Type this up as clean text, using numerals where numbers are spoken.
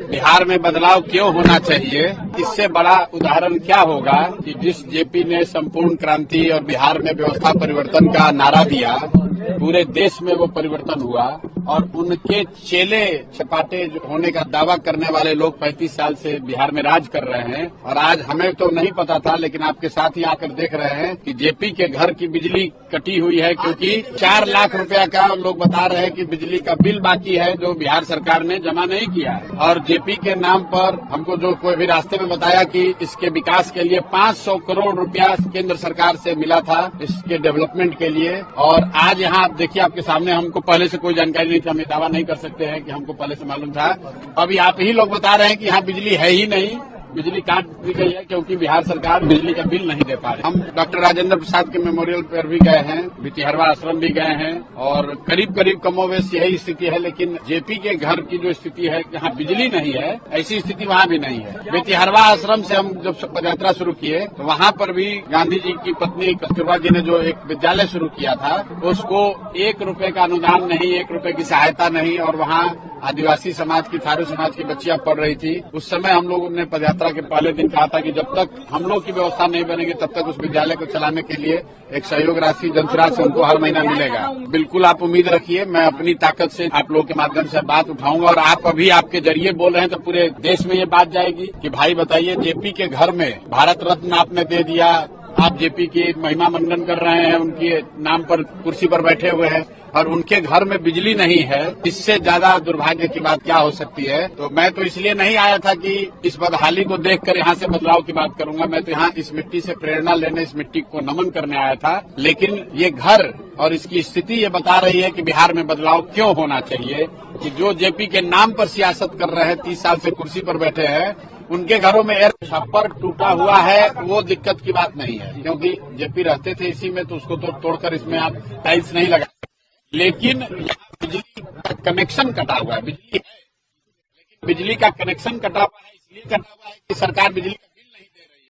बिहार में बदलाव क्यों होना चाहिए, इससे बड़ा उदाहरण क्या होगा कि जिस जेपी ने संपूर्ण क्रांति और बिहार में व्यवस्था परिवर्तन का नारा दिया, पूरे देश में वो परिवर्तन हुआ और उनके चेले चपाटे होने का दावा करने वाले लोग 35 साल से बिहार में राज कर रहे हैं। और आज हमें तो नहीं पता था, लेकिन आपके साथ ही आकर देख रहे हैं कि जेपी के घर की बिजली कटी हुई है, क्योंकि 4 लाख रुपया का लोग बता रहे हैं कि बिजली का बिल बाकी है जो बिहार सरकार ने जमा नहीं किया है। और जेपी के नाम पर हमको जो कोई भी रास्ते में बताया कि इसके विकास के लिए 500 करोड़ रुपया केंद्र सरकार से मिला था इसके डेवलपमेंट के लिए। और आज यहाँ आप देखिए, आपके सामने, हमको पहले से कोई जानकारी नहीं थी, हम ये दावा नहीं कर सकते हैं कि हमको पहले से मालूम था। अभी आप ही लोग बता रहे हैं कि यहाँ बिजली है ही नहीं, बिजली काट दी गई है क्योंकि बिहार सरकार बिजली का बिल नहीं दे पा रही। हम डॉक्टर राजेंद्र प्रसाद के मेमोरियल पर भी गए हैं, भितिहरवा आश्रम भी गए हैं और करीब करीब कमोवेश यही स्थिति है। लेकिन जेपी के घर की जो स्थिति है, जहाँ बिजली नहीं है, ऐसी स्थिति वहाँ भी नहीं है। भितिहरवा आश्रम से हम जब पदयात्रा शुरू किए तो वहाँ पर भी गांधी जी की पत्नी कस्तूरबा जी ने जो एक विद्यालय शुरू किया था, उसको 1 रुपए का अनुदान नहीं, 1 रुपए की सहायता नहीं, और वहाँ आदिवासी समाज की, थारू समाज की बच्चियां पढ़ रही थी। उस समय हम लोगों ने पदयात्रा के पहले दिन कहा था कि जब तक हम लोग की व्यवस्था नहीं बनेगी तब तक उस विद्यालय को चलाने के लिए एक सहयोग राशि जनसुराज से उनको हर महीना मिलेगा। बिल्कुल आप उम्मीद रखिए, मैं अपनी ताकत से आप लोग के माध्यम से बात उठाऊंगा और आप अभी आपके जरिए बोल रहे हैं तो पूरे देश में ये बात जाएगी कि भाई बताइए, जेपी के घर में भारत रत्न आपने दे दिया, आप जेपी की महिमा मंडन कर रहे हैं, उनके नाम पर कुर्सी पर बैठे हुए हैं और उनके घर में बिजली नहीं है। इससे ज्यादा दुर्भाग्य की बात क्या हो सकती है। तो मैं तो इसलिए नहीं आया था कि इस बदहाली को देखकर यहाँ से बदलाव की बात करूंगा, मैं तो यहाँ इस मिट्टी से प्रेरणा लेने, इस मिट्टी को नमन करने आया था। लेकिन ये घर और इसकी स्थिति ये बता रही है कि बिहार में बदलाव क्यों होना चाहिए, कि जो जेपी के नाम पर सियासत कर रहे हैं, 30 साल से कुर्सी पर बैठे हैं, उनके घरों में एयर छप्पर टूटा हुआ है, वो दिक्कत की बात नहीं है, क्योंकि जेपी रहते थे इसी में, तो उसको तो तोड़कर इसमें आप टाइल्स नहीं लगा। लेकिन बिजली का कनेक्शन कटा हुआ है, बिजली है लेकिन बिजली का कनेक्शन कटा हुआ है, इसलिए कटा हुआ है कि सरकार बिजली